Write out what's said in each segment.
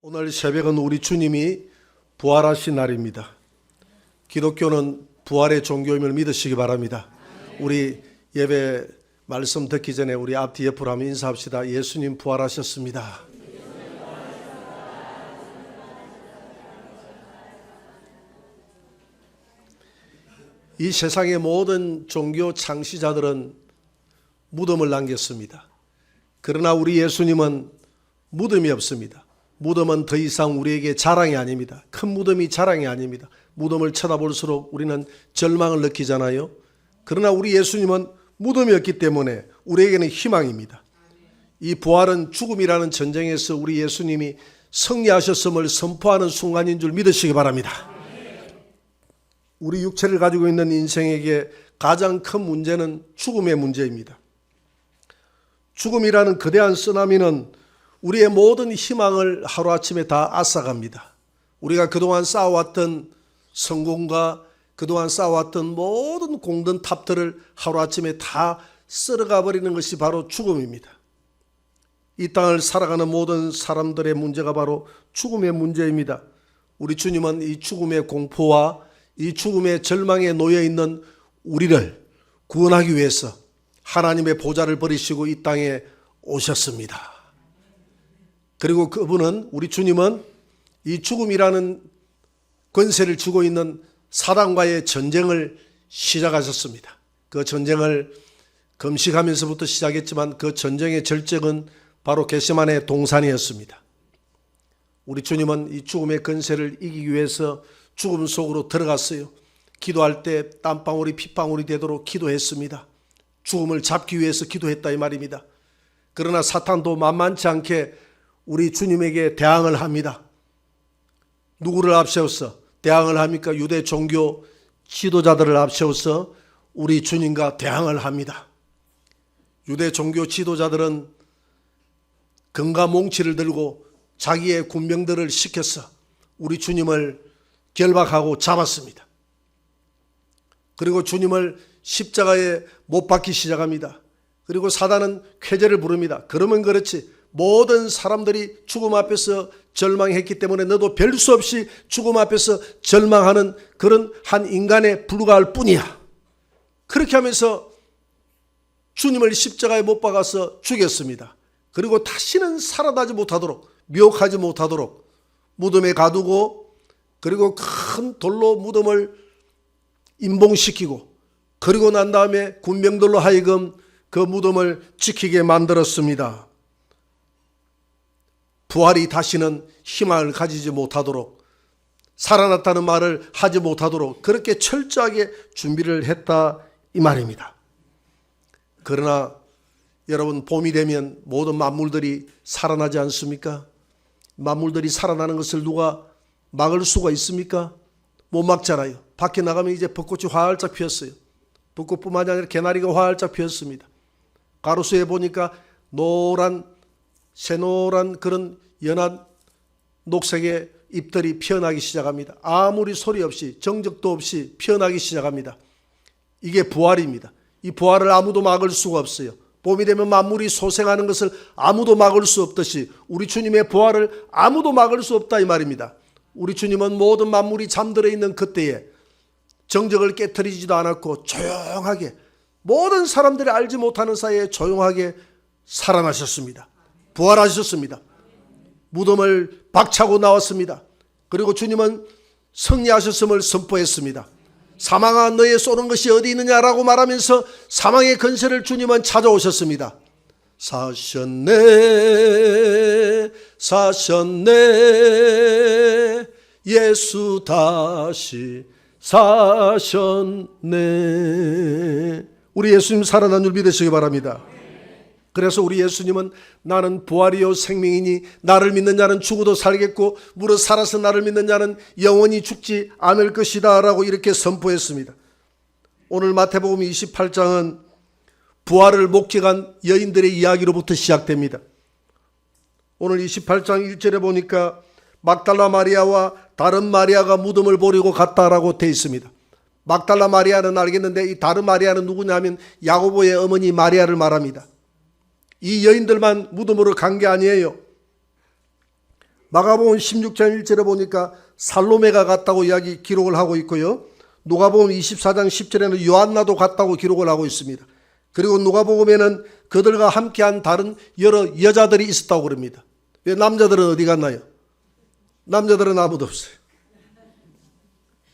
오늘 새벽은 우리 주님이 부활하신 날입니다. 기독교는 부활의 종교임을 믿으시기 바랍니다. 우리 예배 말씀 듣기 전에 우리 앞뒤 옆으로 한번 인사합시다. 예수님 부활하셨습니다. 이 세상의 모든 종교 창시자들은 무덤을 남겼습니다. 그러나 우리 예수님은 무덤이 없습니다. 무덤은 더 이상 우리에게 자랑이 아닙니다. 큰 무덤이 자랑이 아닙니다. 무덤을 쳐다볼수록 우리는 절망을 느끼잖아요. 그러나 우리 예수님은 무덤이 없기 때문에 우리에게는 희망입니다. 이 부활은 죽음이라는 전쟁에서 우리 예수님이 승리하셨음을 선포하는 순간인 줄 믿으시기 바랍니다. 우리 육체를 가지고 있는 인생에게 가장 큰 문제는 죽음의 문제입니다. 죽음이라는 거대한 쓰나미는 우리의 모든 희망을 하루아침에 다 앗아갑니다. 우리가 그동안 쌓아왔던 성공과 그동안 쌓아왔던 모든 공든 탑들을 하루아침에 다 쓸어가 버리는 것이 바로 죽음입니다. 이 땅을 살아가는 모든 사람들의 문제가 바로 죽음의 문제입니다. 우리 주님은 이 죽음의 공포와 이 죽음의 절망에 놓여 있는 우리를 구원하기 위해서 하나님의 보좌를 버리시고 이 땅에 오셨습니다. 그리고 그분은, 우리 주님은 이 죽음이라는 권세를 쥐고 있는 사단과의 전쟁을 시작하셨습니다. 그 전쟁을 금식하면서부터 시작했지만 그 전쟁의 절정은 바로 겟세마네 동산이었습니다. 우리 주님은 이 죽음의 권세를 이기기 위해서 죽음 속으로 들어갔어요. 기도할 때 땀방울이 핏방울이 되도록 기도했습니다. 죽음을 잡기 위해서 기도했다 이 말입니다. 그러나 사탄도 만만치 않게 우리 주님에게 대항을 합니다. 누구를 앞세워서 대항을 합니까? 유대 종교 지도자들을 앞세워서 우리 주님과 대항을 합니다. 유대 종교 지도자들은 금과 몽치를 들고 자기의 군병들을 시켜서 우리 주님을 결박하고 잡았습니다. 그리고 주님을 십자가에 못 박기 시작합니다. 그리고 사단은 쾌재를 부릅니다. 그러면 그렇지, 모든 사람들이 죽음 앞에서 절망했기 때문에 너도 별 수 없이 죽음 앞에서 절망하는 그런 한 인간에 불과할 뿐이야. 그렇게 하면서 주님을 십자가에 못 박아서 죽였습니다. 그리고 다시는 살아나지 못하도록, 미혹하지 못하도록 무덤에 가두고, 그리고 큰 돌로 무덤을 임봉시키고, 그리고 난 다음에 군병들로 하여금 그 무덤을 지키게 만들었습니다. 부활이 다시는 희망을 가지지 못하도록, 살아났다는 말을 하지 못하도록 그렇게 철저하게 준비를 했다 이 말입니다. 그러나 여러분, 봄이 되면 모든 만물들이 살아나지 않습니까? 만물들이 살아나는 것을 누가 막을 수가 있습니까? 못 막잖아요. 밖에 나가면 이제 벚꽃이 활짝 피었어요. 벚꽃뿐만 아니라 개나리가 활짝 피었습니다. 가로수에 보니까 새노란 그런 연한 녹색의 잎들이 피어나기 시작합니다. 아무리 소리 없이, 정적도 없이 피어나기 시작합니다. 이게 부활입니다. 이 부활을 아무도 막을 수가 없어요. 봄이 되면 만물이 소생하는 것을 아무도 막을 수 없듯이 우리 주님의 부활을 아무도 막을 수 없다 이 말입니다. 우리 주님은 모든 만물이 잠들어 있는 그때에 정적을 깨트리지도 않았고 조용하게, 모든 사람들이 알지 못하는 사이에 조용하게 살아나셨습니다. 부활하셨습니다. 무덤을 박차고 나왔습니다. 그리고 주님은 승리하셨음을 선포했습니다. 사망아 너의 쏘는 것이 어디 있느냐라고 말하면서 사망의 근세를 주님은 찾아오셨습니다. 사셨네 사셨네 예수 다시 사셨네. 우리 예수님 살아난 줄 믿으시기 바랍니다. 그래서 우리 예수님은 나는 부활이요 생명이니 나를 믿는 자는 죽어도 살겠고 무릇 살아서 나를 믿는 자는 영원히 죽지 않을 것이다 라고 이렇게 선포했습니다. 오늘 마태복음 28장은 부활을 목격한 여인들의 이야기로부터 시작됩니다. 오늘 28장 1절에 보니까 막달라 마리아와 다른 마리아가 무덤을 보려고 갔다라고 되어 있습니다. 막달라 마리아는 알겠는데 이 다른 마리아는 누구냐면 야고보의 어머니 마리아를 말합니다. 이 여인들만 무덤으로 간 게 아니에요. 마가복음 16장 1절에 보니까 살로메가 갔다고 이야기 기록을 하고 있고요. 누가복음 24장 10절에는 요한나도 갔다고 기록을 하고 있습니다. 그리고 누가복음에는 그들과 함께한 다른 여러 여자들이 있었다고 그럽니다. 왜 남자들은 어디 갔나요? 남자들은 아무도 없어요.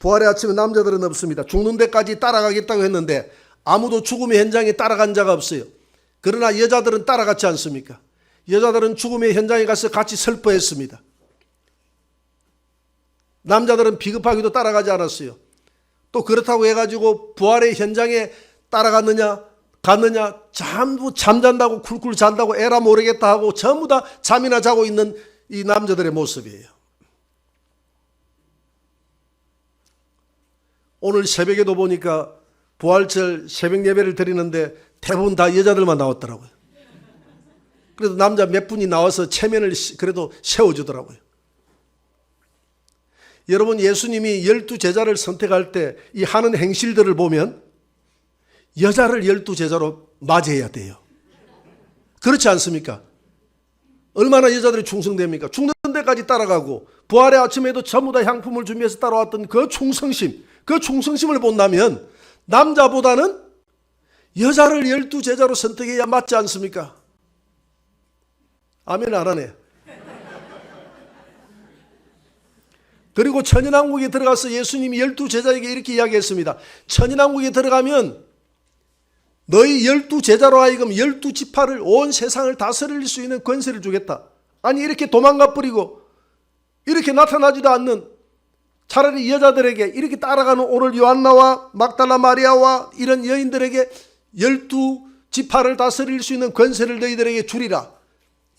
부활의 아침에 남자들은 없습니다. 죽는 데까지 따라가겠다고 했는데 아무도 죽음의 현장에 따라간 자가 없어요. 그러나 여자들은 따라갔지 않습니까? 여자들은 죽음의 현장에 가서 같이 슬퍼했습니다. 남자들은 비겁하게도 따라가지 않았어요. 또 그렇다고 해가지고 부활의 현장에 따라갔느냐 갔느냐, 전부 잠잔다고 쿨쿨 잔다고 에라 모르겠다 하고 전부 다 잠이나 자고 있는 이 남자들의 모습이에요. 오늘 새벽에도 보니까 부활절 새벽 예배를 드리는데 대부분 다 여자들만 나왔더라고요. 그래도 남자 몇 분이 나와서 체면을 그래도 세워주더라고요. 여러분, 예수님이 12제자를 선택할 때 이 하는 행실들을 보면 여자를 12제자로 맞이해야 돼요. 그렇지 않습니까? 얼마나 여자들이 충성됩니까? 죽는 데까지 따라가고 부활의 아침에도 전부 다 향품을 준비해서 따라왔던 그 충성심, 그 충성심을 본다면 남자보다는 여자를 12제자로 선택해야 맞지 않습니까? 아멘 안 하네. 그리고 천연왕국에 들어가서 예수님이 12제자에게 이렇게 이야기했습니다. 천연왕국에 들어가면 너희 12제자로 하여금 12지파를 온 세상을 다스릴 수 있는 권세를 주겠다. 아니 이렇게 도망가 버리고 이렇게 나타나지도 않는 차라리 여자들에게 이렇게 따라가는 오늘 요한나와 막달라 마리아와 이런 여인들에게 12지파를 다스릴 수 있는 권세를 너희들에게 주리라.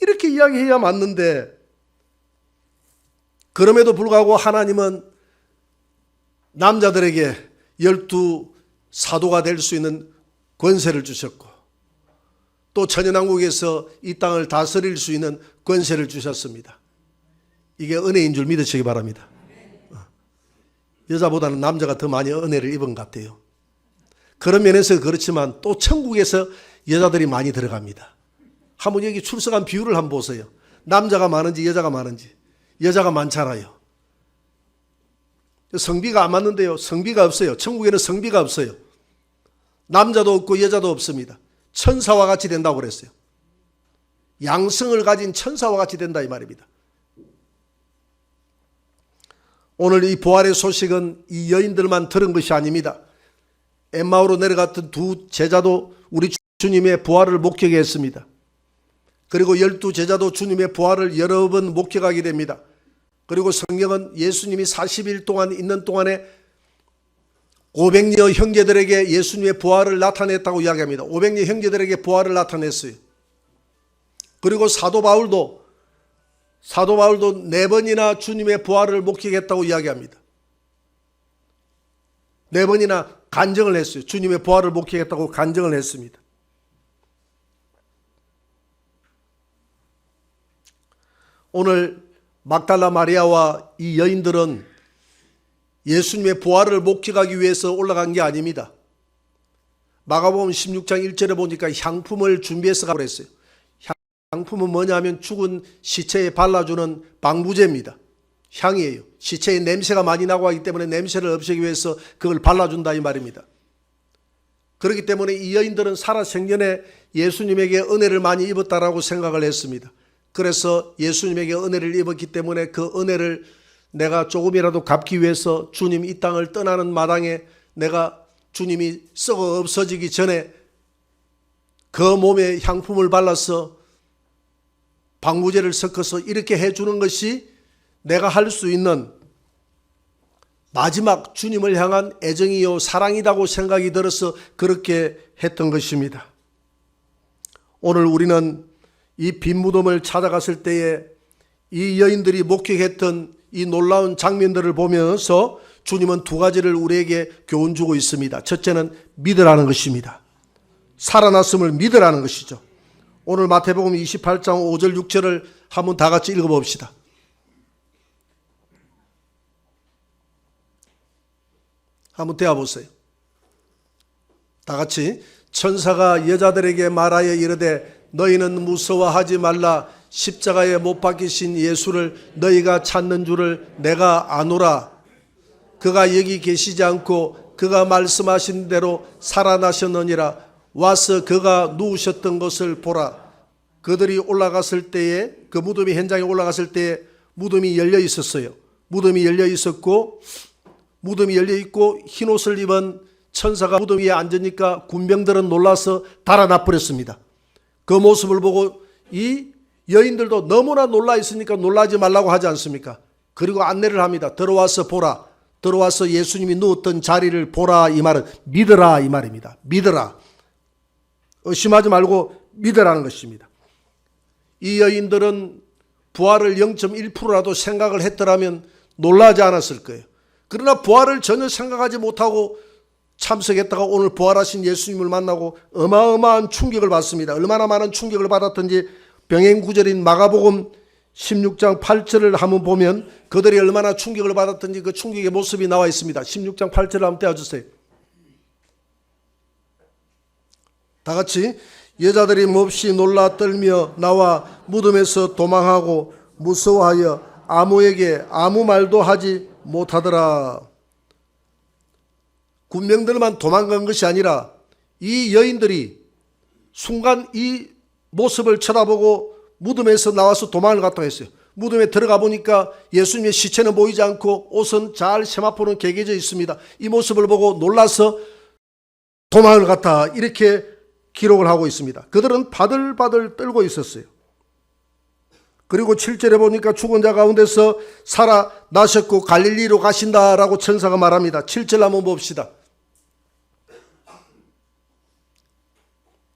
이렇게 이야기해야 맞는데 그럼에도 불구하고 하나님은 남자들에게 12사도가 될 수 있는 권세를 주셨고 또 천연왕국에서 이 땅을 다스릴 수 있는 권세를 주셨습니다. 이게 은혜인 줄 믿으시기 바랍니다. 여자보다는 남자가 더 많이 은혜를 입은 것 같아요. 그런 면에서 그렇지만 또 천국에서 여자들이 많이 들어갑니다. 한번 여기 출석한 비율을 한번 보세요. 남자가 많은지 여자가 많은지. 여자가 많잖아요. 성비가 안 맞는데요. 성비가 없어요. 천국에는 성비가 없어요. 남자도 없고 여자도 없습니다. 천사와 같이 된다고 그랬어요. 양성을 가진 천사와 같이 된다 이 말입니다. 오늘 이 부활의 소식은 이 여인들만 들은 것이 아닙니다. 엠마오로 내려갔던 두 제자도 우리 주님의 부활을 목격했습니다. 그리고 12제자도 주님의 부활을 여러 번 목격하게 됩니다. 그리고 성경은 예수님이 40일 동안 있는 동안에 500여 형제들에게 예수님의 부활을 나타냈다고 이야기합니다. 500여 형제들에게 부활을 나타냈어요. 그리고 사도 바울도 4번이나 주님의 부활을 목격했다고 이야기합니다. 4번이나 간증을 했어요. 주님의 부활을 목격했다고 간증을 했습니다. 오늘 막달라 마리아와 이 여인들은 예수님의 부활을 목격하기 위해서 올라간 게 아닙니다. 마가복음 16장 1절에 보니까 향품을 준비해서 가고 그랬어요. 향품은 뭐냐 하면 죽은 시체에 발라주는 방부제입니다. 향이에요. 시체에 냄새가 많이 나고 하기 때문에 냄새를 없애기 위해서 그걸 발라준다 이 말입니다. 그렇기 때문에 이 여인들은 살아생전에 예수님에게 은혜를 많이 입었다라고 생각을 했습니다. 그래서 예수님에게 은혜를 입었기 때문에 그 은혜를 내가 조금이라도 갚기 위해서 주님 이 땅을 떠나는 마당에 내가 주님이 썩어 없어지기 전에 그 몸에 향품을 발라서 방부제를 섞어서 이렇게 해주는 것이 내가 할 수 있는 마지막 주님을 향한 애정이요 사랑이라고 생각이 들어서 그렇게 했던 것입니다. 오늘 우리는 이 빈 무덤을 찾아갔을 때에 이 여인들이 목격했던 이 놀라운 장면들을 보면서 주님은 두 가지를 우리에게 교훈 주고 있습니다. 첫째는 믿으라는 것입니다. 살아났음을 믿으라는 것이죠. 오늘 마태복음 28장 5절 6절을 한번 다 같이 읽어봅시다. 한번 대화보세요. 다 같이 천사가 여자들에게 말하여 이르되 너희는 무서워하지 말라. 십자가에 못 박히신 예수를 너희가 찾는 줄을 내가 아노라. 그가 여기 계시지 않고 그가 말씀하신 대로 살아나셨느니라. 와서 그가 누우셨던 것을 보라. 그들이 올라갔을 때에, 그 무덤이 현장에 올라갔을 때에 무덤이 열려 있었어요. 무덤이 열려 있었고, 무덤이 열려 있고 흰옷을 입은 천사가 무덤 위에 앉으니까 군병들은 놀라서 달아나 버렸습니다. 그 모습을 보고 이 여인들도 너무나 놀라 있으니까 놀라지 말라고 하지 않습니까? 그리고 안내를 합니다. 들어와서 보라. 들어와서 예수님이 누웠던 자리를 보라. 이 말은 믿으라 이 말입니다. 믿으라. 의심하지 말고 믿으라는 것입니다. 이 여인들은 부활을 0.1%라도 생각을 했더라면 놀라지 않았을 거예요. 그러나 부활을 전혀 생각하지 못하고 참석했다가 오늘 부활하신 예수님을 만나고 어마어마한 충격을 받습니다. 얼마나 많은 충격을 받았던지 병행 구절인 마가복음 16장 8절을 한번 보면 그들이 얼마나 충격을 받았던지 그 충격의 모습이 나와 있습니다. 16장 8절을 한번 떼어주세요. 다 같이 여자들이 몹시 놀라 떨며 나와 무덤에서 도망하고 무서워하여 아무에게 아무 말도 하지 못하더라. 군병들만 도망간 것이 아니라 이 여인들이 순간 이 모습을 쳐다보고 무덤에서 나와서 도망을 갔다고 했어요. 무덤에 들어가 보니까 예수님의 시체는 보이지 않고 옷은 잘 세마포는 개겨져 있습니다. 이 모습을 보고 놀라서 도망을 갔다 이렇게 기록을 하고 있습니다. 그들은 바들바들 떨고 있었어요. 그리고 7절에 보니까 죽은 자 가운데서 살아나셨고 갈릴리로 가신다라고 천사가 말합니다. 7절 한번 봅시다.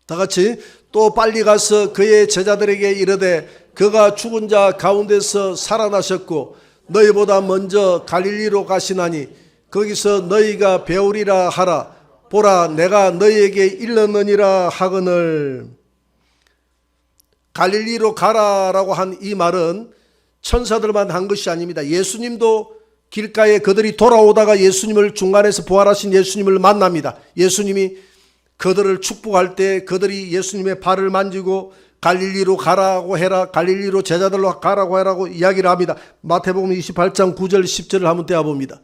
다 같이 또 빨리 가서 그의 제자들에게 이르되 그가 죽은 자 가운데서 살아나셨고 너희보다 먼저 갈릴리로 가시나니 거기서 너희가 배우리라 하라. 보라 내가 너희에게 일렀느니라 하거늘. 갈릴리로 가라라고 한 이 말은 천사들만 한 것이 아닙니다. 예수님도 길가에 그들이 돌아오다가 예수님을 중간에서 부활하신 예수님을 만납니다. 예수님이 그들을 축복할 때 그들이 예수님의 발을 만지고 갈릴리로 가라고 해라, 갈릴리로 제자들로 가라고 해라고 이야기를 합니다. 마태복음 28장 9절 10절을 한번 떼어봅니다.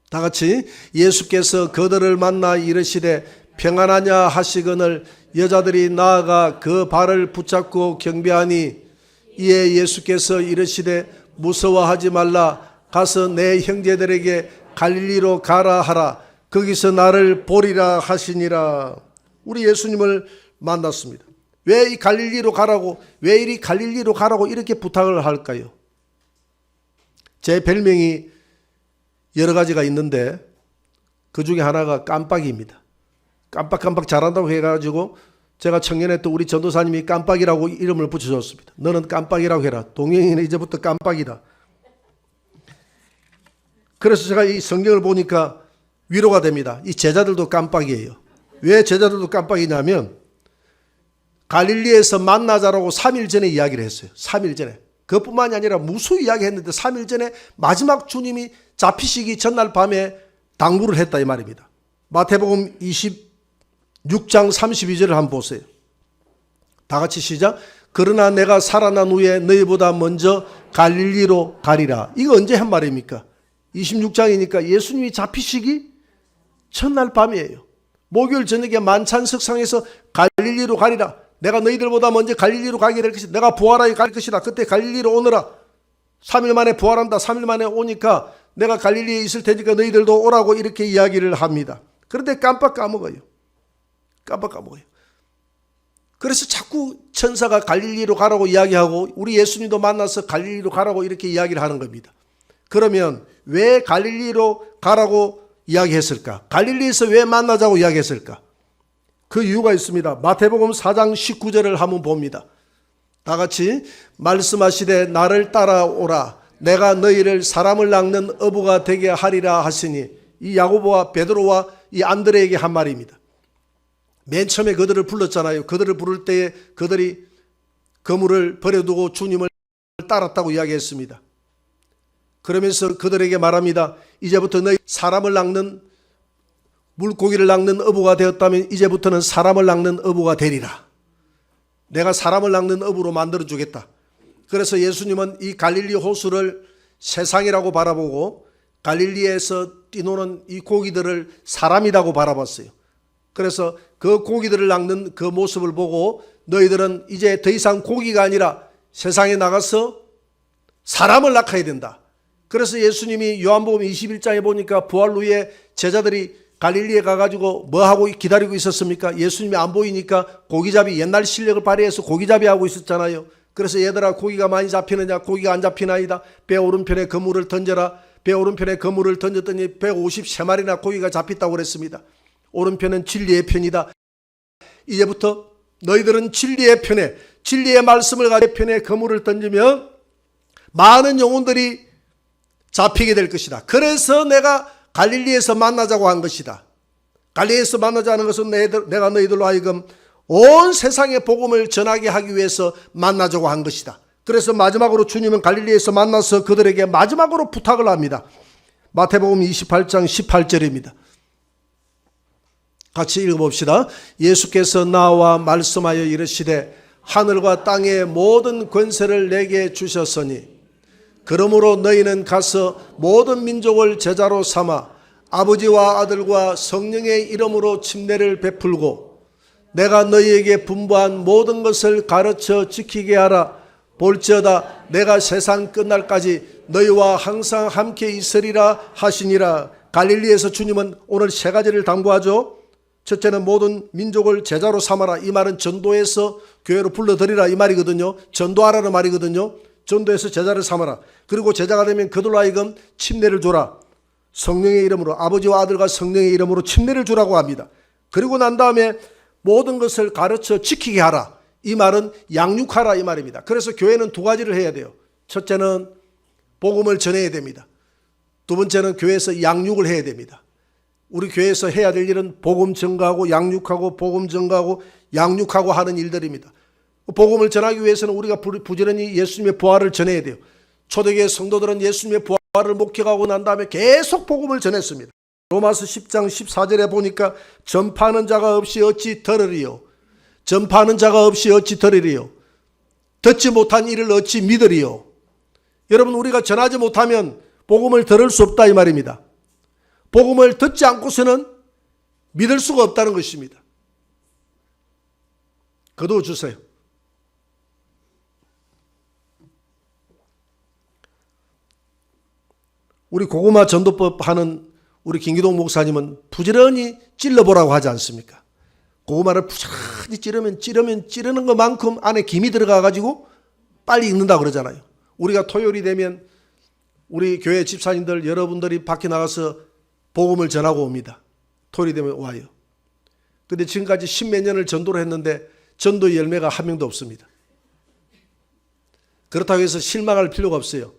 다 같이 예수께서 그들을 만나 이르시되 평안하냐 하시거늘 여자들이 나아가 그 발을 붙잡고 경배하니 이에 예수께서 이르시되 무서워하지 말라. 가서 내 형제들에게 갈릴리로 가라 하라. 거기서 나를 보리라 하시니라. 우리 예수님을 만났습니다. 왜 이 갈릴리로 가라고, 왜 이리 갈릴리로 가라고 이렇게 부탁을 할까요? 제 별명이 여러 가지가 있는데 그 중에 하나가 깜빡이입니다. 깜빡깜빡 잘한다고 해가지고 제가 청년회 때 우리 전도사님이 깜빡이라고 이름을 붙여줬습니다. 너는 깜빡이라고 해라. 동영이는 이제부터 깜빡이다. 그래서 제가 이 성경을 보니까 위로가 됩니다. 이 제자들도 깜빡이에요. 왜 제자들도 깜빡이냐면 갈릴리에서 만나자라고 3일 전에 이야기를 했어요. 3일 전에. 그것뿐만이 아니라 무수 이야기했는데 3일 전에 마지막 주님이 잡히시기 전날 밤에 당부를 했다 이 말입니다. 마태복음 26장 32절을 한번 보세요. 다 같이 시작. 그러나 내가 살아난 후에 너희보다 먼저 갈릴리로 가리라. 이거 언제 한 말입니까? 26장이니까 예수님이 잡히시기 첫날 밤이에요. 목요일 저녁에 만찬석상에서 갈릴리로 가리라. 내가 너희들보다 먼저 갈릴리로 가게 될 것이다. 내가 부활하여 갈 것이다. 그때 갈릴리로 오너라. 3일 만에 부활한다. 3일 만에 오니까 내가 갈릴리에 있을 테니까 너희들도 오라고 이렇게 이야기를 합니다. 그런데 깜빡 까먹어요. 깜빡 까먹어요. 그래서 자꾸 천사가 갈릴리로 가라고 이야기하고 우리 예수님도 만나서 갈릴리로 가라고 이렇게 이야기를 하는 겁니다. 그러면 왜 갈릴리로 가라고 이야기했을까? 갈릴리에서 왜 만나자고 이야기했을까? 그 이유가 있습니다. 마태복음 4장 19절을 한번 봅니다. 다 같이 말씀하시되 나를 따라오라. 내가 너희를 사람을 낚는 어부가 되게 하리라 하시니 이 야고보와 베드로와 이 안드레에게 한 말입니다. 맨 처음에 그들을 불렀잖아요. 그들을 부를 때에 그들이 그물을 버려두고 주님을 따랐다고 이야기했습니다. 그러면서 그들에게 말합니다. 이제부터 너희 사람을 낚는 물고기를 낚는 어부가 되었다면 이제부터는 사람을 낚는 어부가 되리라. 내가 사람을 낚는 어부로 만들어주겠다. 그래서 예수님은 이 갈릴리 호수를 세상이라고 바라보고 갈릴리에서 뛰노는 이 고기들을 사람이라고 바라봤어요. 그래서 그 고기들을 낚는 그 모습을 보고 너희들은 이제 더 이상 고기가 아니라 세상에 나가서 사람을 낚아야 된다. 그래서 예수님이 요한복음 21장에 보니까 부활 후에 제자들이 갈릴리에 가가지고 뭐하고 기다리고 있었습니까? 예수님이 안 보이니까 고기잡이, 옛날 실력을 발휘해서 고기잡이 하고 있었잖아요. 그래서 얘들아, 고기가 많이 잡히느냐? 고기가 안 잡히나이다. 배 오른편에 그물을 던져라. 배 오른편에 그물을 던졌더니 153마리나 고기가 잡혔다고 그랬습니다. 오른편은 진리의 편이다. 이제부터 너희들은 진리의 편에, 진리의 말씀을 가지고 편에 그물을 던지면 많은 영혼들이 잡히게 될 것이다. 그래서 내가 갈릴리에서 만나자고 한 것이다. 갈릴리에서 만나자는 것은 내가 너희들로 하여금 온 세상에 복음을 전하게 하기 위해서 만나자고 한 것이다. 그래서 마지막으로 주님은 갈릴리에서 만나서 그들에게 마지막으로 부탁을 합니다. 마태복음 28장 18절입니다. 같이 읽어봅시다. 예수께서 나와 말씀하여 이르시되 하늘과 땅의 모든 권세를 내게 주셨으니 그러므로 너희는 가서 모든 민족을 제자로 삼아 아버지와 아들과 성령의 이름으로 침례를 베풀고 내가 너희에게 분부한 모든 것을 가르쳐 지키게 하라. 볼지어다 내가 세상 끝날까지 너희와 항상 함께 있으리라 하시니라. 갈릴리에서 주님은 오늘 세 가지를 당부하죠. 첫째는 모든 민족을 제자로 삼아라. 이 말은 전도해서 교회로 불러들이라 이 말이거든요. 전도하라는 말이거든요. 전도해서 제자를 삼아라. 그리고 제자가 되면 그들로 하여금 침례를 줘라. 성령의 이름으로, 아버지와 아들과 성령의 이름으로 침례를 주라고 합니다. 그리고 난 다음에 모든 것을 가르쳐 지키게 하라. 이 말은 양육하라 이 말입니다. 그래서 교회는 두 가지를 해야 돼요. 첫째는 복음을 전해야 됩니다. 두 번째는 교회에서 양육을 해야 됩니다. 우리 교회에서 해야 될 일은 복음 전가하고 양육하고 복음 전가하고 양육하고 하는 일들입니다. 복음을 전하기 위해서는 우리가 부지런히 예수님의 부활을 전해야 돼요. 초대교회 성도들은 예수님의 부활을 목격하고 난 다음에 계속 복음을 전했습니다. 로마서 10장 14절에 보니까 전파하는 자가 없이 어찌 들으리요. 전파하는 자가 없이 어찌 들으리요. 듣지 못한 이를 어찌 믿으리요. 여러분, 우리가 전하지 못하면 복음을 들을 수 없다 이 말입니다. 복음을 듣지 않고서는 믿을 수가 없다는 것입니다. 거두어 주세요. 우리 고구마 전도법 하는 우리 김기동 목사님은 부지런히 찔러보라고 하지 않습니까? 고구마를 부지런히 찌르는 것만큼 안에 김이 들어가가지고 빨리 익는다고 그러잖아요. 우리가 토요일이 되면 우리 교회 집사님들 여러분들이 밖에 나가서 복음을 전하고 옵니다. 토요일이 되면 와요. 근데 지금까지 10몇 년을 전도를 했는데 전도의 열매가 한 명도 없습니다. 그렇다고 해서 실망할 필요가 없어요.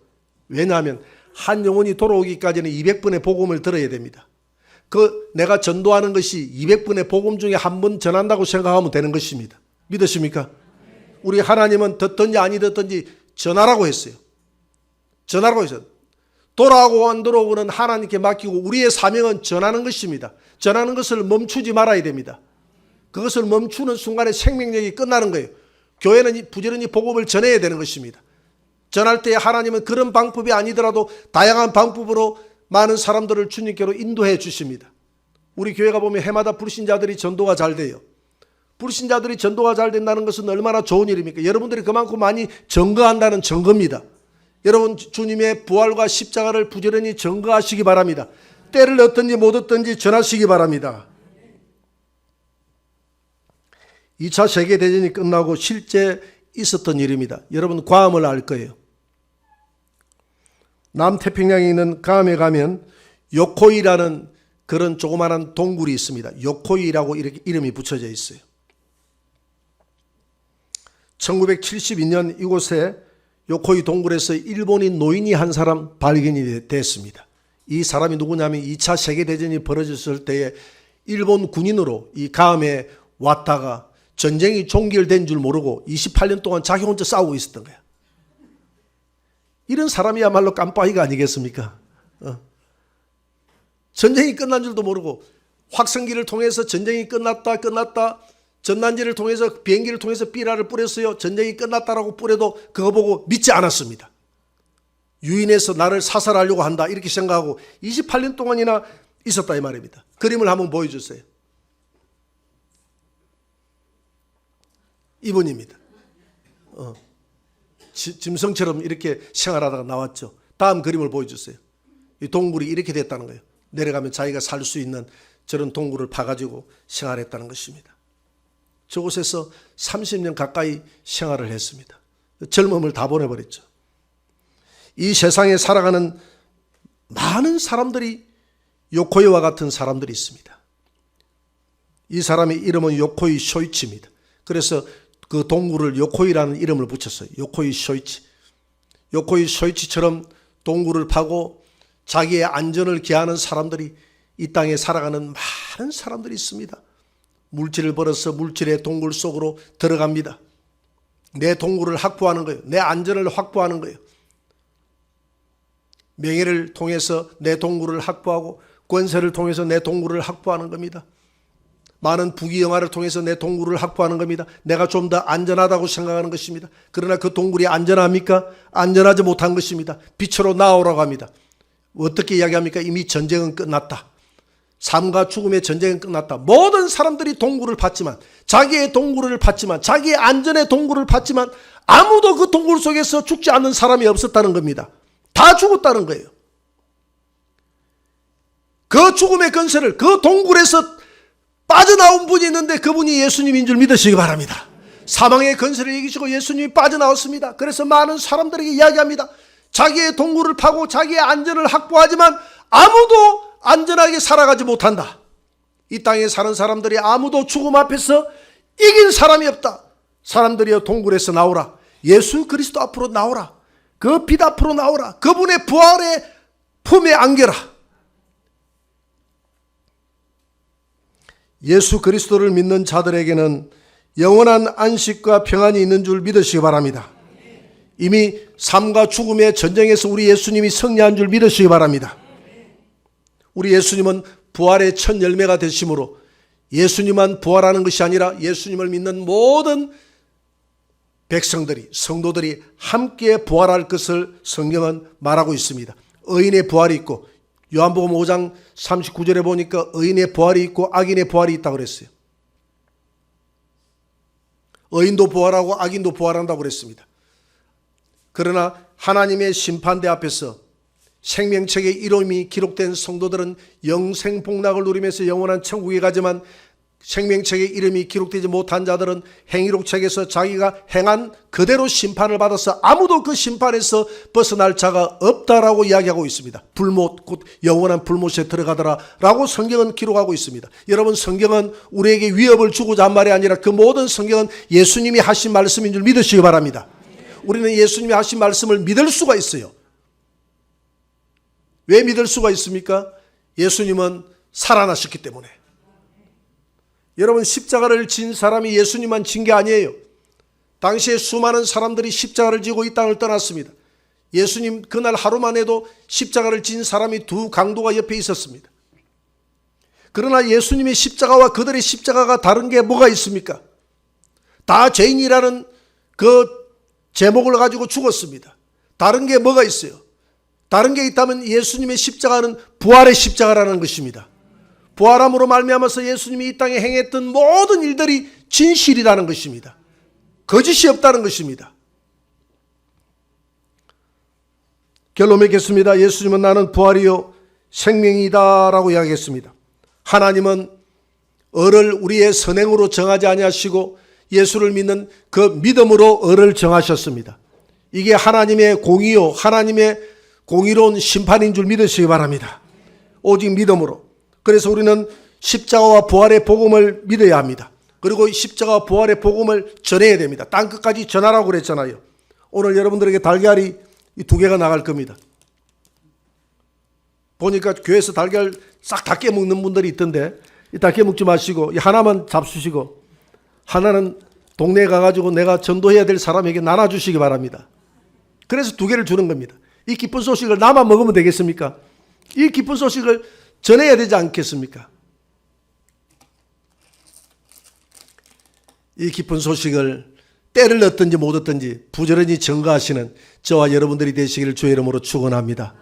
왜냐하면 한 영혼이 돌아오기까지는 200번의 복음을 들어야 됩니다. 내가 전도하는 것이 200번의 복음 중에 한 번 전한다고 생각하면 되는 것입니다. 믿으십니까? 우리 하나님은 듣든지 아니 듣든지 전하라고 했어요. 전하라고 했어요. 돌아오고 안 돌아오고는 하나님께 맡기고 우리의 사명은 전하는 것입니다. 전하는 것을 멈추지 말아야 됩니다. 그것을 멈추는 순간에 생명력이 끝나는 거예요. 교회는 부지런히 복음을 전해야 되는 것입니다. 전할 때 하나님은 그런 방법이 아니더라도 다양한 방법으로 많은 사람들을 주님께로 인도해 주십니다. 우리 교회가 보면 해마다 불신자들이 전도가 잘 돼요. 불신자들이 전도가 잘 된다는 것은 얼마나 좋은 일입니까? 여러분들이 그만큼 많이 증거한다는 증거입니다. 여러분, 주님의 부활과 십자가를 부지런히 증거하시기 바랍니다. 때를 얻든지 못 얻든지 전하시기 바랍니다. 2차 세계대전이 끝나고 실제 있었던 일입니다. 여러분, 괌을 알 거예요. 남태평양에 있는 괌에 가면 요코이라는 그런 조그마한 동굴이 있습니다. 요코이라고 이렇게 이름이 붙여져 있어요. 1972년 이곳에 요코이 동굴에서 일본인 노인이 한 사람 발견이 됐습니다. 이 사람이 누구냐면 2차 세계대전이 벌어졌을 때에 일본 군인으로 이 괌에 왔다가 전쟁이 종결된 줄 모르고 28년 동안 자기 혼자 싸우고 있었던 거야. 이런 사람이야말로 깜빡이가 아니겠습니까? 전쟁이 끝난 줄도 모르고 확성기를 통해서 전쟁이 끝났다. 전단지를 통해서 비행기를 통해서 삐라를 뿌렸어요. 전쟁이 끝났다라고 뿌려도 그거 보고 믿지 않았습니다. 유인해서 나를 사살하려고 한다 이렇게 생각하고 28년 동안이나 있었다 이 말입니다. 그림을 한번 보여주세요. 이분입니다. 짐승처럼 이렇게 생활하다가 나왔죠. 다음 그림을 보여주세요. 이 동굴이 이렇게 됐다는 거예요. 내려가면 자기가 살 수 있는 저런 동굴을 파가지고 생활했다는 것입니다. 저곳에서 30년 가까이 생활을 했습니다. 젊음을 다 보내버렸죠. 이 세상에 살아가는 많은 사람들이 요코이와 같은 사람들이 있습니다. 이 사람의 이름은 요코이 쇼이치입니다. 그래서 그 동굴을 요코이라는 이름을 붙였어요. 요코이 쇼이치. 요코이 쇼이치처럼 동굴을 파고 자기의 안전을 기하는 사람들이 이 땅에 살아가는 많은 사람들이 있습니다. 물질을 벌어서 물질의 동굴 속으로 들어갑니다. 내 동굴을 확보하는 거예요. 내 안전을 확보하는 거예요. 명예를 통해서 내 동굴을 확보하고 권세를 통해서 내 동굴을 확보하는 겁니다. 많은 부귀영화를 통해서 내 동굴을 확보하는 겁니다. 내가 좀 더 안전하다고 생각하는 것입니다. 그러나 그 동굴이 안전합니까? 안전하지 못한 것입니다. 빛으로 나오라고 합니다. 어떻게 이야기합니까? 이미 전쟁은 끝났다. 삶과 죽음의 전쟁은 끝났다. 모든 사람들이 동굴을 팠지만, 자기의 동굴을 팠지만, 자기의 안전의 동굴을 팠지만 아무도 그 동굴 속에서 죽지 않는 사람이 없었다는 겁니다. 다 죽었다는 거예요. 그 죽음의 근세를 그 동굴에서 빠져나온 분이 있는데 그분이 예수님인 줄 믿으시기 바랍니다. 사망의 근세를 이기시고 예수님이 빠져나왔습니다. 그래서 많은 사람들에게 이야기합니다. 자기의 동굴을 파고 자기의 안전을 확보하지만 아무도 안전하게 살아가지 못한다. 이 땅에 사는 사람들이 아무도 죽음 앞에서 이긴 사람이 없다. 사람들이여 동굴에서 나오라. 예수 그리스도 앞으로 나오라. 그 빛 앞으로 나오라. 그분의 부활의 품에 안겨라. 예수 그리스도를 믿는 자들에게는 영원한 안식과 평안이 있는 줄 믿으시기 바랍니다. 이미 삶과 죽음의 전쟁에서 우리 예수님이 승리한 줄 믿으시기 바랍니다. 우리 예수님은 부활의 첫 열매가 되심으로 예수님만 부활하는 것이 아니라 예수님을 믿는 모든 백성들이, 성도들이 함께 부활할 것을 성경은 말하고 있습니다. 의인의 부활이 있고, 요한복음 5장 39절에 보니까 의인의 부활이 있고 악인의 부활이 있다고 그랬어요. 의인도 부활하고 악인도 부활한다고 그랬습니다. 그러나 하나님의 심판대 앞에서 생명책의 이름이 기록된 성도들은 영생 복락을 누리면서 영원한 천국에 가지만, 생명책의 이름이 기록되지 못한 자들은 행위록책에서 자기가 행한 그대로 심판을 받아서 아무도 그 심판에서 벗어날 자가 없다라고 이야기하고 있습니다. 불못, 곧 영원한 불못에 들어가더라 라고 성경은 기록하고 있습니다. 여러분, 성경은 우리에게 위협을 주고자 한 말이 아니라 그 모든 성경은 예수님이 하신 말씀인 줄 믿으시기 바랍니다. 우리는 예수님이 하신 말씀을 믿을 수가 있어요. 왜 믿을 수가 있습니까? 예수님은 살아나셨기 때문에. 여러분, 십자가를 진 사람이 예수님만 진 게 아니에요. 당시에 수많은 사람들이 십자가를 지고 이 땅을 떠났습니다. 예수님 그날 하루만 해도 십자가를 진 사람이 두 강도가 옆에 있었습니다. 그러나 예수님의 십자가와 그들의 십자가가 다른 게 뭐가 있습니까? 다 죄인이라는 그 제목을 가지고 죽었습니다. 다른 게 뭐가 있어요? 다른 게 있다면 예수님의 십자가는 부활의 십자가라는 것입니다. 부활함으로 말미암아서 예수님이 이 땅에 행했던 모든 일들이 진실이라는 것입니다. 거짓이 없다는 것입니다. 결론 맺겠습니다. 예수님은 나는 부활이요 생명이다 라고 이야기했습니다. 하나님은 을을 우리의 선행으로 정하지 아니하시고 예수를 믿는 그 믿음으로 을을 정하셨습니다. 이게 하나님의 공의요, 하나님의 공의로운 심판인 줄 믿으시기 바랍니다. 오직 믿음으로. 그래서 우리는 십자가와 부활의 복음을 믿어야 합니다. 그리고 십자가와 부활의 복음을 전해야 됩니다. 땅끝까지 전하라고 그랬잖아요. 오늘 여러분들에게 달걀이 이 2개가 나갈 겁니다. 보니까 교회에서 달걀 싹 다 깨먹는 분들이 있던데, 다 깨먹지 마시고 하나만 잡수시고 하나는 동네에 가가지고 내가 전도해야 될 사람에게 나눠주시기 바랍니다. 그래서 2개를 주는 겁니다. 이 기쁜 소식을 나만 먹으면 되겠습니까? 이 기쁜 소식을 전해야 되지 않겠습니까? 이 기쁜 소식을 때를 얻든지 못 얻든지 부지런히 증거하시는 저와 여러분들이 되시기를 주의 이름으로 축원합니다.